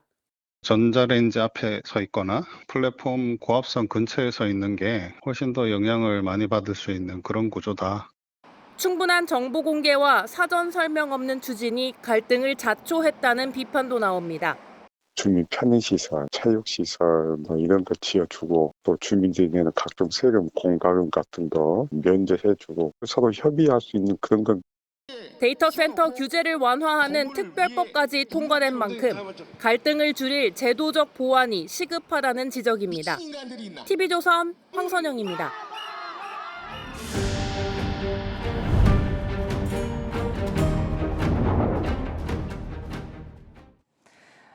전자레인지 앞에 서 있거나 플랫폼 고압선 근처에 서 있는 게 훨씬 더 영향을 많이 받을 수 있는 그런 구조다. 충분한 정보 공개와 사전 설명 없는 추진이 갈등을 자초했다는 비판도 나옵니다. 주민 편의시설, 체육시설 이런 거 지어주고 또 주민들에게는 각종 세금 공과금 같은 거 면제해주고 서로 협의할 수 있는 그런 건 데이터 센터 규제를 완화하는 특별법까지 통과된 만큼 갈등을 줄일 제도적 보완이 시급하다는 지적입니다. TV조선 황선영입니다.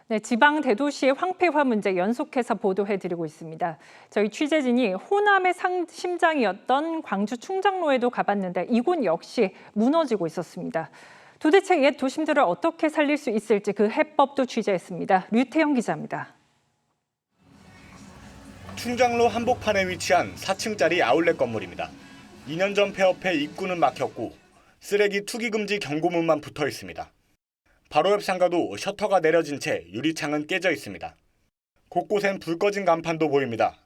네, 지방 대도시의 황폐화 문제 연속해서 보도해드리고 있습니다. 저희 취재진이 호남의 심장이었던 광주 충장로에도 가봤는데 이곳 역시 무너지고 있었습니다. 도대체 옛 도심들을 어떻게 살릴 수 있을지 그 해법도 취재했습니다. 류태영 기자입니다. 충장로 한복판에 위치한 4층짜리 아울렛 건물입니다. 2년 전 폐업해 입구는 막혔고 쓰레기 투기 금지 경고문만 붙어 있습니다. 바로 옆 상가도 셔터가 내려진 채 유리창은 깨져 있습니다. 곳곳엔 불 꺼진 간판도 보입니다.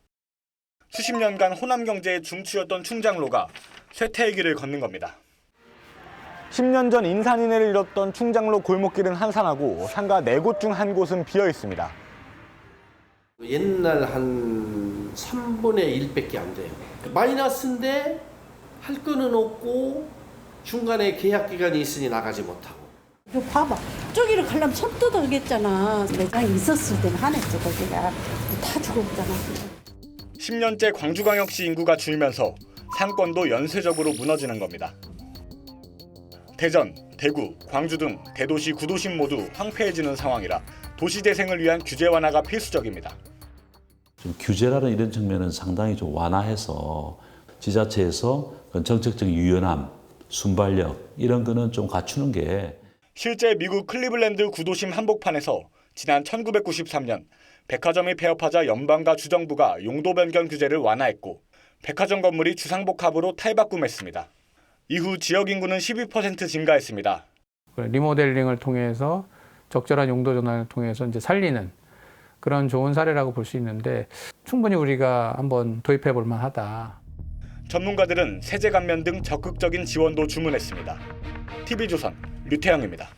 수십 년간 호남 경제의 중추였던 충장로가 쇠퇴의 길을 걷는 겁니다. 10년 전 인산인해를 잃었던 충장로 골목길은 한산하고 상가 4곳 중 한 곳은 비어 있습니다. 옛날 한 3분의 1밖에 안 돼요. 마이너스인데 할 거는 없고 중간에 계약 기간이 있으니 나가지 못하고. 이거 봐봐. 저기를 가려면 손 뜯어겠잖아. 매장이 있었을 때는 한했죠, 거기가. 다 죽었잖아. 10년째 광주광역시 인구가 줄면서 상권도 연쇄적으로 무너지는 겁니다. 대전, 대구, 광주 등 대도시 9도심 모두 황폐해지는 상황이라 도시 재생을 위한 규제 완화가 필수적입니다. 좀 규제라는 이런 측면은 상당히 좀 완화해서 지자체에서 정책적 유연함, 순발력 이런 거는 좀 갖추는 게 실제 미국 클리블랜드 9도심 한복판에서 지난 1993년 백화점이 폐업하자 연방과 주정부가 용도 변경 규제를 완화했고 백화점 건물이 주상복합으로 탈바꿈했습니다. 이후 지역 인구는 12% 증가했습니다. 리모델링을 통해서 적절한 용도 전환을 통해서 이제 살리는 그런 좋은 사례라고 볼 수 있는데 충분히 우리가 한번 도입해 볼 만하다. 전문가들은 세제 감면 등 적극적인 지원도 주문했습니다. TV조선 류태영입니다.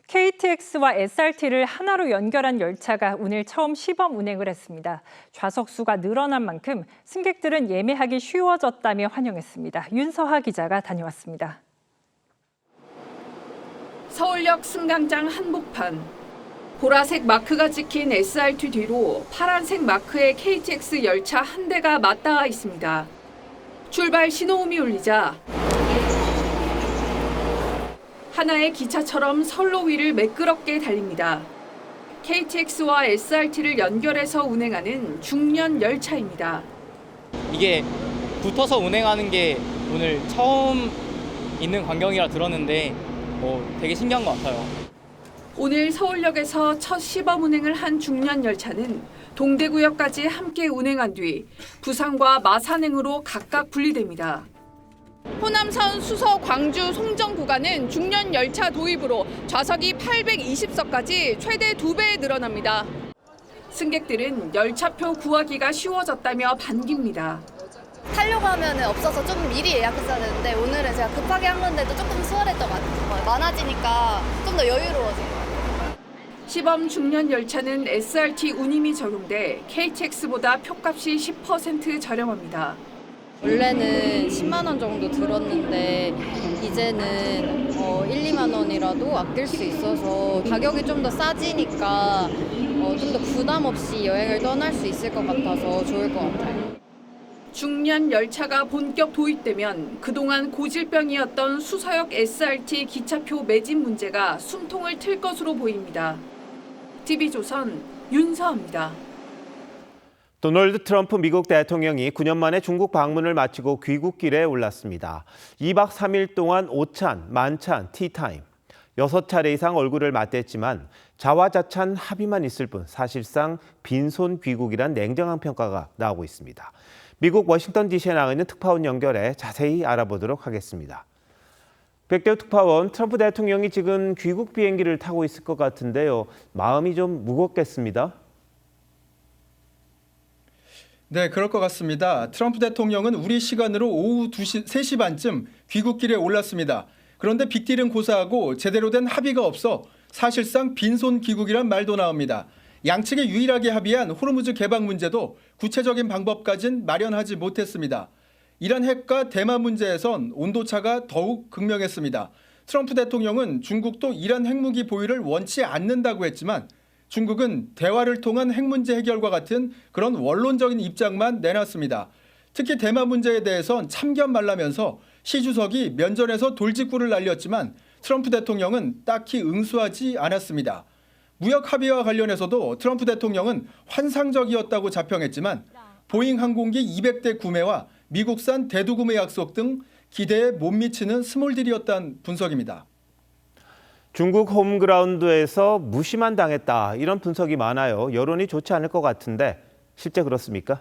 KTX와 SRT를 하나로 연결한 열차가 오늘 처음 시범 운행을 했습니다. 좌석 수가 늘어난 만큼 승객들은 예매하기 쉬워졌다며 환영했습니다. 윤서하 기자가 다녀왔습니다. 서울역 승강장 한복판. 보라색 마크가 찍힌 SRT 뒤로 파란색 마크의 KTX 열차 한 대가 맞닿아 있습니다. 출발 신호음이 울리자 하나의 기차처럼 선로 위를 매끄럽게 달립니다. KTX와 SRT를 연결해서 운행하는 중년 열차입니다. 이게 붙어서 운행하는 게 오늘 처음 있는 광경이라 들었는데 되게 신기한 것 같아요. 오늘 서울역에서 첫 시범 운행을 한 중년 열차는 동대구역까지 함께 운행한 뒤 부산과 마산행으로 각각 분리됩니다. 호남선 수서 광주 송정 구간은 중년 열차 도입으로 좌석이 820석까지 최대 2배 늘어납니다. 승객들은 열차표 구하기가 쉬워졌다며 반깁니다. 타려고 하면 없어서 좀 미리 예약했어야 되는데 오늘은 제가 급하게 한 건데도 조금 수월했던 것 같아요. 많아지니까 좀 더 여유로워진 것 같아요. 시범 중년 열차는 SRT 운임이 적용돼 KTX보다 표값이 10% 저렴합니다. 원래는 10만 원 정도 들었는데 이제는 1, 2만 원이라도 아낄 수 있어서 가격이 좀 더 싸지니까 좀 더 부담 없이 여행을 떠날 수 있을 것 같아서 좋을 것 같아요. 중년 열차가 본격 도입되면 그동안 고질병이었던 수서역 SRT 기차표 매진 문제가 숨통을 틀 것으로 보입니다. TV조선 윤서입니다. 도널드 트럼프 미국 대통령이 9년 만에 중국 방문을 마치고 귀국길에 올랐습니다. 2박 3일 동안 오찬, 만찬, 티타임. 6차례 이상 얼굴을 맞댔지만 자화자찬 합의만 있을 뿐 사실상 빈손 귀국이란 냉정한 평가가 나오고 있습니다. 미국 워싱턴 DC에 나가 있는 특파원 연결해 자세히 알아보도록 하겠습니다. 백대호 특파원, 트럼프 대통령이 지금 귀국 비행기를 타고 있을 것 같은데요. 마음이 좀 무겁겠습니다. 네, 그럴 것 같습니다. 트럼프 대통령은 우리 시간으로 오후 3시 반쯤 귀국길에 올랐습니다. 그런데 빅딜은 고사하고 제대로 된 합의가 없어 사실상 빈손 귀국이란 말도 나옵니다. 양측이 유일하게 합의한 호르무즈 개방 문제도 구체적인 방법까진 마련하지 못했습니다. 이란 핵과 대만 문제에선 온도차가 더욱 극명했습니다. 트럼프 대통령은 중국도 이란 핵무기 보유를 원치 않는다고 했지만 중국은 대화를 통한 핵 문제 해결과 같은 그런 원론적인 입장만 내놨습니다. 특히 대만 문제에 대해선 참견 말라면서 시 주석이 면전에서 돌직구를 날렸지만 트럼프 대통령은 딱히 응수하지 않았습니다. 무역 합의와 관련해서도 트럼프 대통령은 환상적이었다고 자평했지만 보잉 항공기 200대 구매와 미국산 대두 구매 약속 등 기대에 못 미치는 스몰딜이었다는 분석입니다. 중국 홈그라운드에서 무시만 당했다, 이런 분석이 많아요. 여론이 좋지 않을 것 같은데 실제 그렇습니까?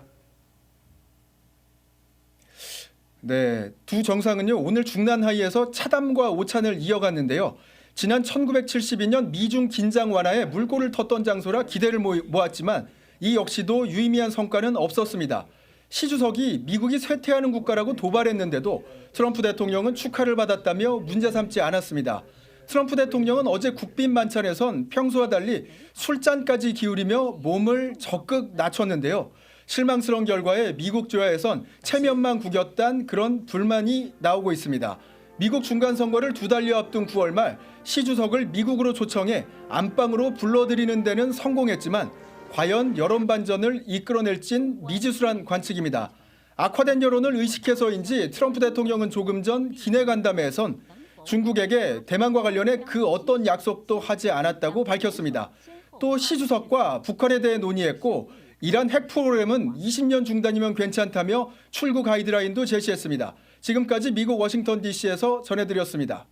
네, 두 정상은요 오늘 중난 하이에서 차담과 오찬을 이어갔는데요. 지난 1972년 미중 긴장 완화에 물꼬를 텄던 장소라 기대를 모았지만 이 역시도 유의미한 성과는 없었습니다. 시 주석이 미국이 쇠퇴하는 국가라고 도발했는데도 트럼프 대통령은 축하를 받았다며 문제 삼지 않았습니다. 트럼프 대통령은 어제 국빈 만찬에선 평소와 달리 술잔까지 기울이며 몸을 적극 낮췄는데요. 실망스러운 결과에 미국 조야에선 체면만 구겼다는 그런 불만이 나오고 있습니다. 미국 중간선거를 2달여 앞둔 9월 말 시 주석을 미국으로 초청해 안방으로 불러들이는 데는 성공했지만 과연 여론 반전을 이끌어낼진 미지수란 관측입니다. 악화된 여론을 의식해서인지 트럼프 대통령은 조금 전 기내 간담회에선 중국에게 대만과 관련해 그 어떤 약속도 하지 않았다고 밝혔습니다. 또 시 주석과 북한에 대해 논의했고 이란 핵 프로그램은 20년 중단이면 괜찮다며 출구 가이드라인도 제시했습니다. 지금까지 미국 워싱턴 DC에서 전해드렸습니다.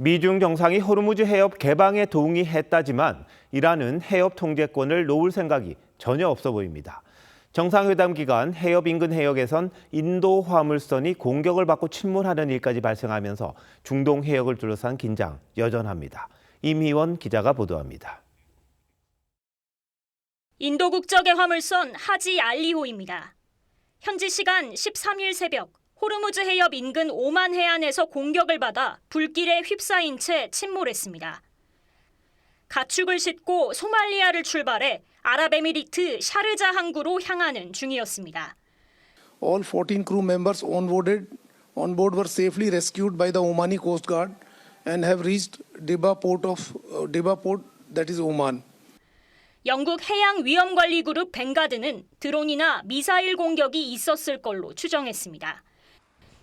미중 정상이 호르무즈 해협 개방에 동의했다지만 이란은 해협 통제권을 놓을 생각이 전혀 없어 보입니다. 정상회담 기간 해협 인근 해역에선 인도 화물선이 공격을 받고 침몰하는 일까지 발생하면서 중동 해역을 둘러싼 긴장 여전합니다. 임희원 기자가 보도합니다. 인도 국적의 화물선 하지 알리호입니다. 현지 시간 13일 새벽 호르무즈 해협 인근 오만 해안에서 공격을 받아 불길에 휩싸인 채 침몰했습니다. 가축을 싣고 소말리아를 출발해 아랍에미리트 샤르자 항구로 향하는 중이었습니다. All 14 crew members on board were safely rescued by the Omani Coast Guard and have reached Dibba port that is Oman. 영국 해양위험관리그룹 벵가드는 드론이나 미사일 공격이 있었을 걸로 추정했습니다.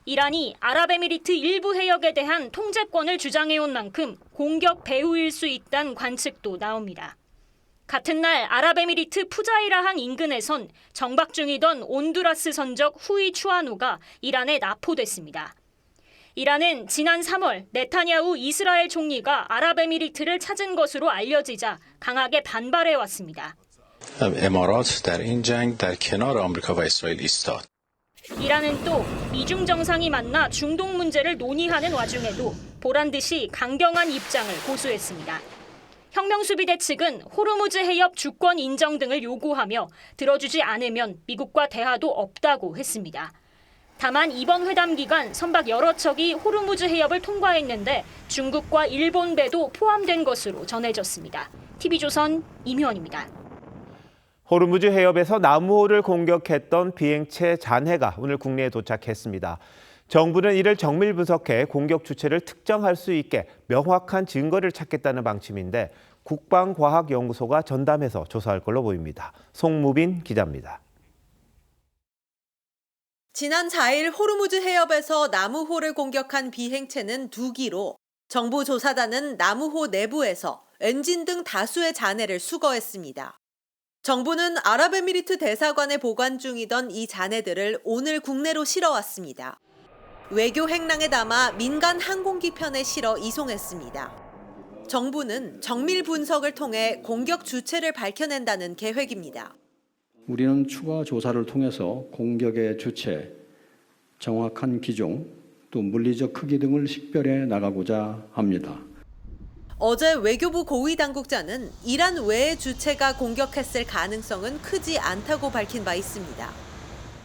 이란이 아랍에미리트 일부 해역에 대한 통제권을 주장해온 만큼 공격 배후일 수 있다는 관측도 나옵니다. 같은 날 아랍에미리트 푸자이라항 인근에선 정박 중이던 온두라스 선적 후이 추아노가 이란에 납포됐습니다. 이란은 지난 3월 네타냐후 이스라엘 총리가 아랍에미리트를 찾은 것으로 알려지자 강하게 반발해왔습니다. 이란은 또 미중 정상이 만나 중동 문제를 논의하는 와중에도 보란듯이 강경한 입장을 고수했습니다. 혁명수비대 측은 호르무즈 해협 주권 인정 등을 요구하며 들어주지 않으면 미국과 대화도 없다고 했습니다. 다만 이번 회담 기간 선박 여러 척이 호르무즈 해협을 통과했는데 중국과 일본 배도 포함된 것으로 전해졌습니다. TV조선 임효원입니다. 호르무즈 해협에서 나무호를 공격했던 비행체 잔해가 오늘 국내에 도착했습니다. 정부는 이를 정밀 분석해 공격 주체를 특정할 수 있게 명확한 증거를 찾겠다는 방침인데 국방과학연구소가 전담해서 조사할 걸로 보입니다. 송무빈 기자입니다. 지난 4일 호르무즈 해협에서 나무호를 공격한 비행체는 2기로 정부 조사단은 나무호 내부에서 엔진 등 다수의 잔해를 수거했습니다. 정부는 아랍에미리트 대사관에 보관 중이던 이 잔해들을 오늘 국내로 실어왔습니다. 외교 행랑에 담아 민간 항공기 편에 실어 이송했습니다. 정부는 정밀 분석을 통해 공격 주체를 밝혀낸다는 계획입니다. 우리는 추가 조사를 통해서 공격의 주체, 정확한 기종, 또 물리적 크기 등을 식별해 나가고자 합니다. 어제 외교부 고위 당국자는 이란 외의 주체가 공격했을 가능성은 크지 않다고 밝힌 바 있습니다.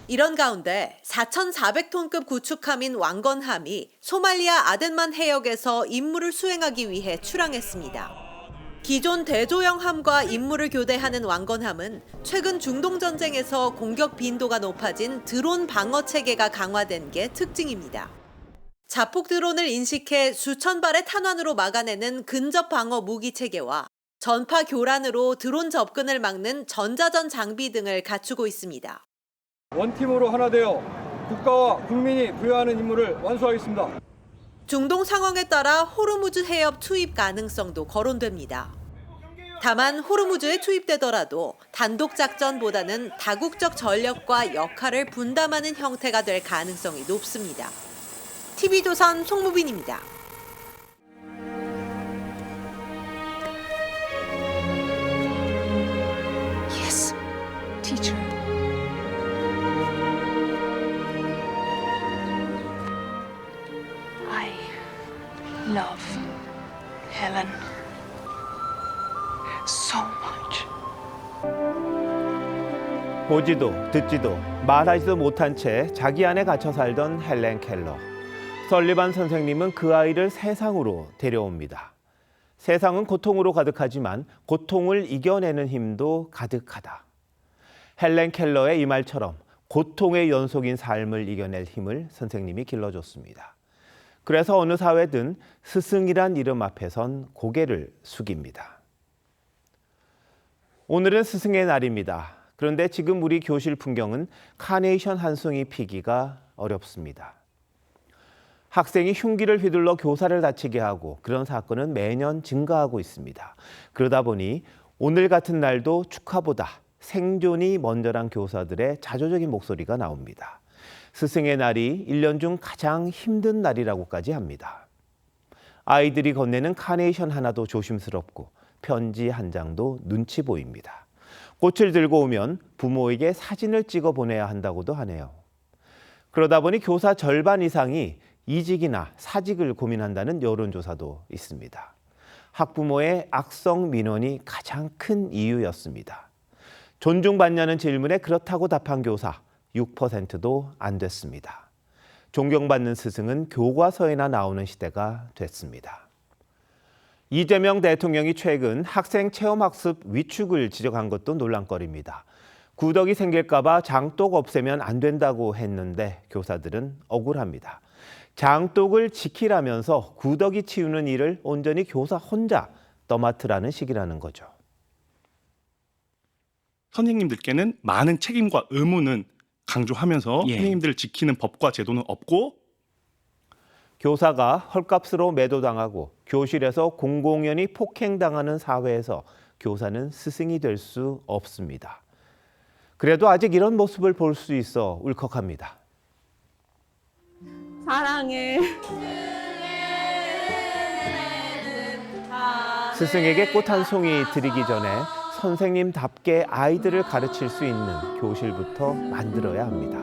이런 가운데 4,400톤급 구축함인 왕건함이 소말리아 아덴만 해역에서 임무를 수행하기 위해 출항했습니다. 기존 대조영함과 임무를 교대하는 왕건함은 최근 중동 전쟁에서 공격 빈도가 높아진 드론 방어 체계가 강화된 게 특징입니다. 자폭 드론을 인식해 수천 발의 탄환으로 막아내는 근접 방어 무기 체계와 전파 교란으로 드론 접근을 막는 전자전 장비 등을 갖추고 있습니다. 원팀으로 하나 되어 국가와 국민이 부여하는 임무를 완수하겠습니다. 중동 상황에 따라 호르무즈 해협 투입 가능성도 거론됩니다. 다만 호르무즈에 투입되더라도 단독 작전보다는 다국적 전력과 역할을 분담하는 형태가 될 가능성이 높습니다. TV조선 송무빈입니다. Yes, teacher. I love Helen so much. 보지도 듣지도 말하지도 못한 채 자기 안에 갇혀 살던 헬렌 켈러. 설리반 선생님은 그 아이를 세상으로 데려옵니다. 세상은 고통으로 가득하지만 고통을 이겨내는 힘도 가득하다. 헬렌 켈러의 이 말처럼 고통의 연속인 삶을 이겨낼 힘을 선생님이 길러줬습니다. 그래서 어느 사회든 스승이란 이름 앞에선 고개를 숙입니다. 오늘은 스승의 날입니다. 그런데 지금 우리 교실 풍경은 카네이션 한 송이 피기가 어렵습니다. 학생이 흉기를 휘둘러 교사를 다치게 하고 그런 사건은 매년 증가하고 있습니다. 그러다 보니 오늘 같은 날도 축하보다 생존이 먼저란 교사들의 자조적인 목소리가 나옵니다. 스승의 날이 1년 중 가장 힘든 날이라고까지 합니다. 아이들이 건네는 카네이션 하나도 조심스럽고 편지 한 장도 눈치 보입니다. 꽃을 들고 오면 부모에게 사진을 찍어 보내야 한다고도 하네요. 그러다 보니 교사 절반 이상이 이직이나 사직을 고민한다는 여론조사도 있습니다. 학부모의 악성 민원이 가장 큰 이유였습니다. 존중받냐는 질문에 그렇다고 답한 교사 6%도 안 됐습니다. 존경받는 스승은 교과서에나 나오는 시대가 됐습니다. 이재명 대통령이 최근 학생 체험학습 위축을 지적한 것도 논란거리입니다. 구덕이 생길까 봐 장독 없애면 안 된다고 했는데 교사들은 억울합니다. 장독을 지키라면서 구덕이 치우는 일을 온전히 교사 혼자 떠맡으라는 식이라는 거죠. 선생님들께는 많은 책임과 의무는 강조하면서 예. 선생님들을 지키는 법과 제도는 없고 교사가 헐값으로 매도당하고 교실에서 공공연히 폭행당하는 사회에서 교사는 스승이 될 수 없습니다. 그래도 아직 이런 모습을 볼 수 있어 울컥합니다. 사랑해. 스승에게 꽃 한 송이 드리기 전에 선생님답게 아이들을 가르칠 수 있는 교실부터 만들어야 합니다.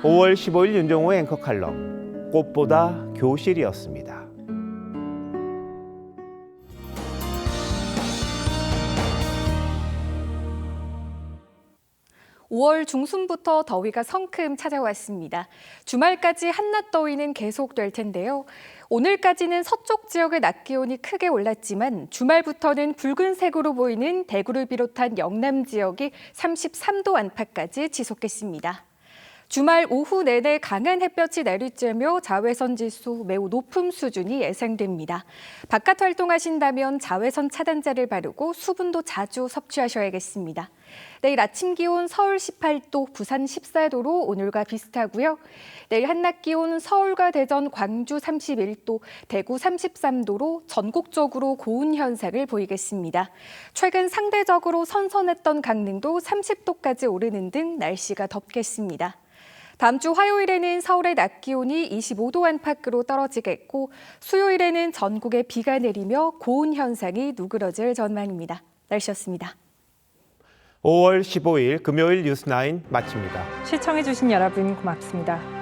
5월 15일 윤정호의 앵커 칼럼, 꽃보다 교실이었습니다. (5월) 중순부터 더위가 성큼 찾아왔습니다. 주말까지 한낮 더위는 계속될 텐데요. 오늘까지는 서쪽 지역의 낮 기온이 크게 올랐지만 주말부터는 붉은색으로 보이는 대구를 비롯한 영남 지역이 33도 안팎까지 지속했습니다. 주말 오후 내내 강한 햇볕이 내리쬐며 자외선 지수 매우 높은 수준이 예상됩니다. 바깥 활동하신다면 자외선 차단제를 바르고 수분도 자주 섭취하셔야겠습니다. 내일 아침 기온 서울 18도, 부산 14도로 오늘과 비슷하고요. 내일 한낮 기온 서울과 대전, 광주 31도, 대구 33도로 전국적으로 고온 현상을 보이겠습니다. 최근 상대적으로 선선했던 강릉도 30도까지 오르는 등 날씨가 덥겠습니다. 다음 주 화요일에는 서울의 낮 기온이 25도 안팎으로 떨어지겠고 수요일에는 전국에 비가 내리며 고온 현상이 누그러질 전망입니다. 날씨였습니다. 5월 15일 금요일 뉴스9 마칩니다. 시청해주신 여러분 고맙습니다.